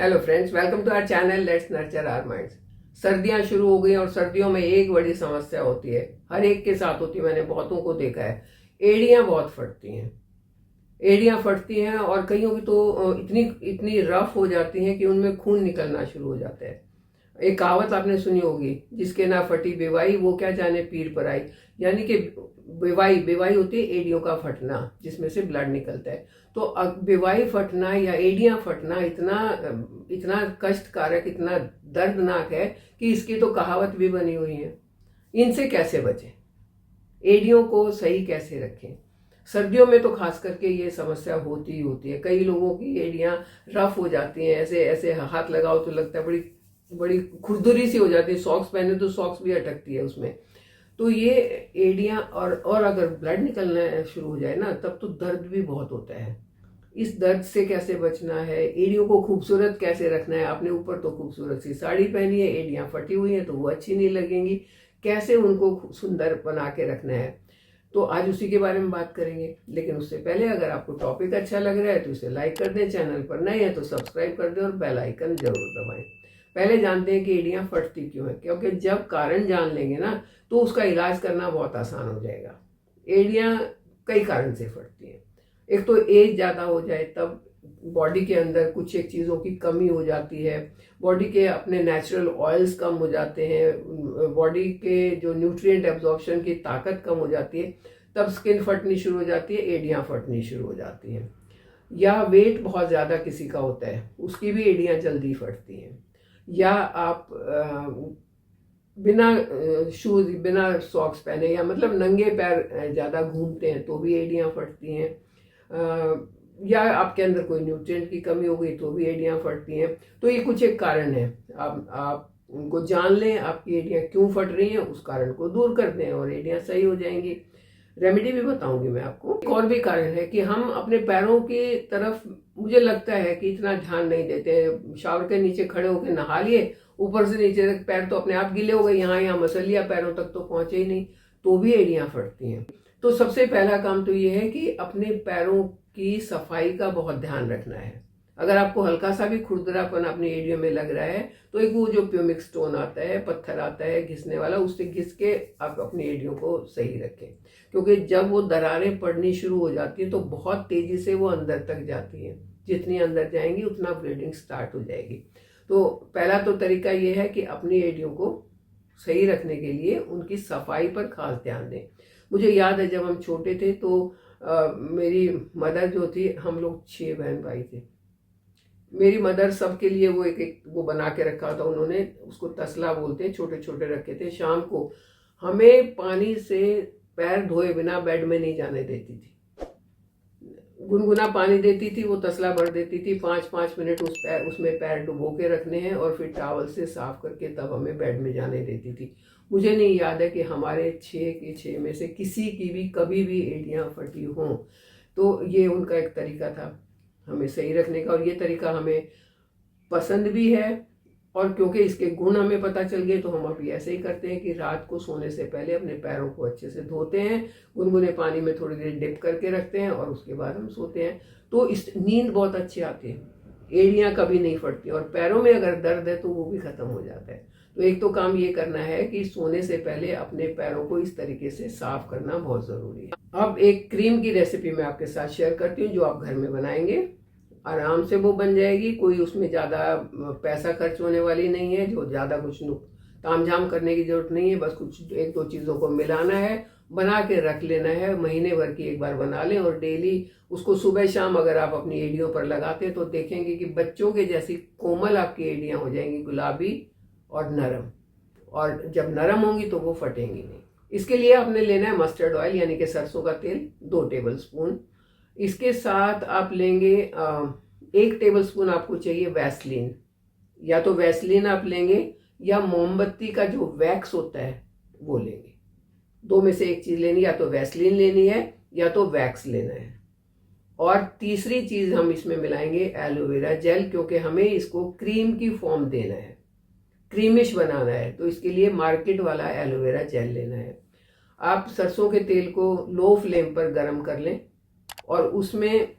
Hello friends, welcome to our channel let's nurture our minds. सर्दियां शुरू हो गई और सर्दियों में एक बड़ी समस्या होती है, हर एक के साथ होती है। मैंने बहुतों को देखा है, एड़ियां बहुत फटती हैं। एड़ियां फटती हैं और कईयों की तो इतनी इतनी रफ हो जाती हैं कि उनमें खून निकलना शुरू हो जाता है। एक कहावत आपने सुनी होगी, जिसके ना फटी बेवाई वो क्या जाने पीर पर आई। यानी कि बेवाई बेवाई होती है एड़ियों का फटना, जिसमें से ब्लड निकलता है। तो बेवाई फटना या एड़ियां फटना इतना इतना कष्टकारक, इतना दर्दनाक है कि इसकी तो कहावत भी बनी हुई है। इनसे कैसे बचें, एड़ियों को सही कैसे रखें। सर्दियों में तो खास करके ये समस्या होती ही होती है। कई लोगों की एड़ियां रफ हो जाती हैं, ऐसे ऐसे हाथ लगाओ तो लगता है बड़ी बड़ी खुरदुरी सी हो जाती है। सॉक्स पहने तो सॉक्स भी अटकती है उसमें। तो ये एड़ियां और अगर ब्लड निकलना शुरू हो जाए ना, तब तो दर्द भी बहुत होता है। इस दर्द से कैसे बचना है, एड़ियों को खूबसूरत कैसे रखना है। आपने ऊपर तो खूबसूरत सी साड़ी पहनी है, एड़ियां फटी हुई हैं तो वो अच्छी नहीं लगेंगी। कैसे उनको सुंदर बना के रखना है, तो आज उसी के बारे में बात करेंगे। लेकिन उससे पहले अगर आपको टॉपिक अच्छा लग रहा है तो इसे लाइक कर दें, चैनल पर नए हैं तो सब्सक्राइब कर दें और बेल आइकन जरूर दबाएं। पहले जानते हैं कि एड़ियां फटती क्यों है, क्योंकि जब कारण जान लेंगे ना तो उसका इलाज करना बहुत आसान हो जाएगा। एड़ियां कई कारण से फटती हैं। एक तो एज ज़्यादा हो जाए, तब बॉडी के अंदर कुछ एक चीज़ों की कमी हो जाती है। बॉडी के अपने नेचुरल ऑयल्स कम हो जाते हैं, बॉडी के जो न्यूट्रिएंट एब्जॉर्प्शन की ताकत कम हो जाती है, तब स्किन फटनी शुरू हो जाती है, एड़ियां फटनी शुरू हो जाती हैं। या वेट बहुत ज़्यादा किसी का होता है, उसकी भी एड़ियां जल्दी फटती हैं। या आप बिना शूज बिना सॉक्स पहने या मतलब नंगे पैर ज़्यादा घूमते हैं तो भी एड़ियां फटती हैं। या आपके अंदर कोई न्यूट्रिएंट की कमी हो गई तो भी एड़ियां फटती हैं। तो ये कुछ एक कारण है। आप उनको जान लें, आपकी एड़ियां क्यों फट रही हैं, उस कारण को दूर कर दें और एड़ियां सही हो जाएंगी। रेमेडी भी बताऊंगी मैं आपको। एक और भी कारण है कि हम अपने पैरों की तरफ, मुझे लगता है कि इतना ध्यान नहीं देते। शावर के नीचे खड़े होकर नहा लिए, ऊपर से नीचे तक पैर तो अपने आप गीले हो गए, यहाँ यहाँ मसल लिया, पैरों तक तो पहुंचे ही नहीं, तो भी एड़ियां फटती हैं। तो सबसे पहला काम तो ये है कि अपने पैरों की सफाई का बहुत ध्यान रखना है। अगर आपको हल्का सा भी खुरदरापन अपनी एड़ियों में लग रहा है तो एक वो जो प्यूमिक स्टोन आता है, पत्थर आता है घिसने वाला, उससे घिस के आप अपनी एड़ियों को सही रखें। क्योंकि जब वो दरारें पड़नी शुरू हो जाती है तो बहुत तेजी से वो अंदर तक जाती हैं। जितनी अंदर जाएंगी उतना ब्लीडिंग स्टार्ट हो जाएगी। तो पहला तो तरीका ये है कि अपनी एड़ियों को सही रखने के लिए उनकी सफाई पर खास ध्यान दें। मुझे याद है जब हम छोटे थे तो मेरी मदर जो थी, हम लोग 6 बहन भाई थे। मेरी मदर सबके लिए वो एक वो बना के रखा था उन्होंने, उसको तसला बोलते हैं, छोटे छोटे रखे थे। शाम को हमें पानी से पैर धोए बिना बेड में नहीं जाने देती थी। गुनगुना पानी देती थी, वो तसला भर देती थी। 5-5 मिनट उसमें पैर डुबो के रखने हैं और फिर टॉवल से साफ करके तब हमें बेड में जाने देती थी। मुझे नहीं याद है कि हमारे 6 के 6 में से किसी की भी कभी भी एड़ियां फटी हों। तो ये उनका एक तरीका था हमें सही रखने का, और ये तरीका हमें पसंद भी है। और क्योंकि इसके गुण हमें पता चल गए तो हम अभी ऐसे ही करते हैं कि रात को सोने से पहले अपने पैरों को अच्छे से धोते हैं, गुनगुने पानी में थोड़ी देर डिप करके रखते हैं और उसके बाद हम सोते हैं। तो इस नींद बहुत अच्छी आती है, एड़ियां कभी नहीं फटती और पैरों में अगर दर्द है तो वो भी खत्म हो जाता है। तो एक तो काम ये करना है कि सोने से पहले अपने पैरों को इस तरीके से साफ करना बहुत जरूरी है। अब एक क्रीम की रेसिपी मैं आपके साथ शेयर करती हूँ जो आप घर में बनाएंगे, आराम से वो बन जाएगी। कोई उसमें ज़्यादा पैसा खर्च होने वाली नहीं है, जो ज़्यादा कुछ तामझाम करने की जरूरत नहीं है। बस कुछ 1-2 चीज़ों को मिलाना है, बना के रख लेना है। महीने भर की एक बार बना लें और डेली उसको सुबह शाम अगर आप अपनी एड़ियों पर लगाते हैं तो देखेंगे कि बच्चों के जैसी कोमल आपकी एड़ियाँ हो जाएंगी, गुलाबी और नरम। और जब नरम होंगी तो वो फटेंगी नहीं। इसके लिए आपने लेना है मस्टर्ड ऑयल यानी कि सरसों का तेल 2 टेबल स्पून। इसके साथ आप लेंगे 1 टेबल स्पून आपको चाहिए वैसलीन। या तो वैसलीन आप लेंगे या मोमबत्ती का जो वैक्स होता है वो लेंगे। 2 में से एक चीज लेनी, या तो वैसलीन लेनी है या तो वैक्स लेना है। और तीसरी चीज हम इसमें मिलाएंगे एलोवेरा जेल, क्योंकि हमें इसको क्रीम की फॉर्म देना है, क्रीमिश बनाना है। तो इसके लिए मार्केट वाला एलोवेरा जेल लेना है। आप सरसों के तेल को लो फ्लेम पर गर्म कर लें और उसमें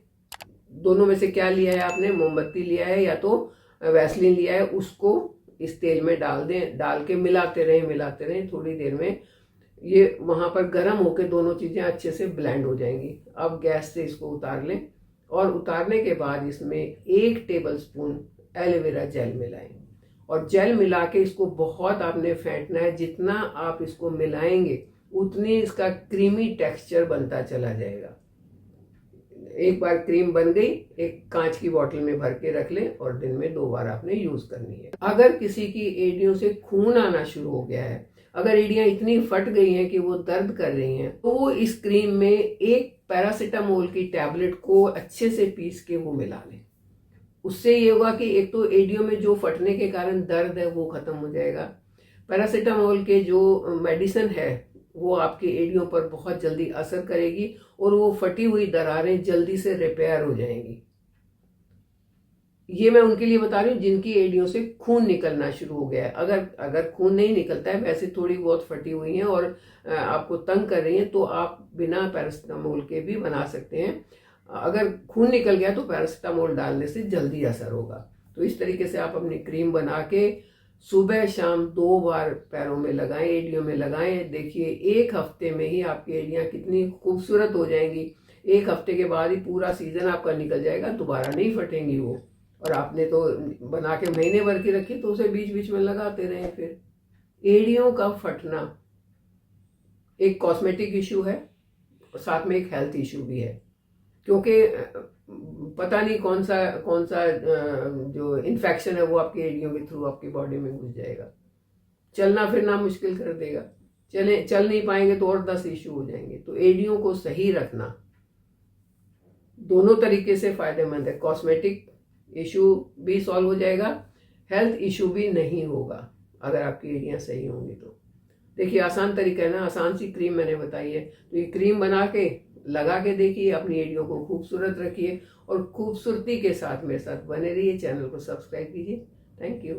दोनों में से क्या लिया है आपने, मोमबत्ती लिया है या तो वैसलीन लिया है उसको इस तेल में डाल दें, डाल के मिलाते रहें थोड़ी देर में ये वहाँ पर गर्म होकर दोनों चीज़ें अच्छे से ब्लेंड हो जाएंगी। अब गैस से इसको उतार लें और उतारने के बाद इसमें 1 टेबलस्पून एलोवेरा जेल मिलाएं और जेल मिला के इसको बहुत आपने फेंटना है। जितना आप इसको मिलाएंगे उतनी इसका क्रीमी टेक्सचर बनता चला जाएगा। एक बार क्रीम बन गई, एक कांच की बोतल में भर के रख लें और दिन में 2 बार आपने यूज करनी है। अगर किसी की एड़ियों से खून आना शुरू हो गया है, अगर एड़ियां इतनी फट गई हैं कि वो दर्द कर रही हैं, तो वो इस क्रीम में एक पैरासीटामोल की टैबलेट को अच्छे से पीस के वो मिला लें। उससे ये होगा कि एक तो एड़ियों में जो फटने के कारण दर्द है वो खत्म हो जाएगा। पैरासीटामोल के जो मेडिसिन है वो आपकी एड़ियों पर बहुत जल्दी असर करेगी और वो फटी हुई दरारें जल्दी से रिपेयर हो जाएंगी। ये मैं उनके लिए बता रही हूँ जिनकी एड़ियों से खून निकलना शुरू हो गया है। अगर खून नहीं निकलता है, वैसे थोड़ी बहुत फटी हुई हैं और आपको तंग कर रही हैं, तो आप बिना पैरासीटामोल के भी बना सकते हैं। अगर खून निकल गया तो पैरासीटामोल डालने से जल्दी असर होगा। तो इस तरीके से आप अपनी क्रीम बना के सुबह शाम 2 बार पैरों में लगाएं, एड़ियों में लगाएं। देखिए 1 हफ्ते में ही आपकी एड़ियां कितनी खूबसूरत हो जाएंगी। 1 हफ्ते के बाद ही पूरा सीजन आपका निकल जाएगा, दोबारा नहीं फटेंगी वो। और आपने तो बना के महीने भर की रखी, तो उसे बीच बीच में लगाते रहें। फिर एड़ियों का फटना एक कॉस्मेटिक इशू है और साथ में एक हेल्थ इशू भी है, क्योंकि पता नहीं कौन सा जो इन्फेक्शन है वो आपकी एड़ियों के थ्रू आपकी बॉडी में घुस जाएगा, चलना फिरना मुश्किल कर देगा। चल नहीं पाएंगे तो और 10 इशू हो जाएंगे। तो एड़ियों को सही रखना दोनों तरीके से फायदेमंद है। कॉस्मेटिक इशू भी सॉल्व हो जाएगा, हेल्थ इशू भी नहीं होगा अगर आपकी एड़ियां सही होंगी तो। देखिए आसान तरीका है ना, आसान सी क्रीम मैंने बताई है। तो ये क्रीम बना के लगा के देखिए, अपनी एड़ियों को खूबसूरत रखिए और खूबसूरती के साथ मेरे साथ बने रहिए। चैनल को सब्सक्राइब कीजिए। Thank you.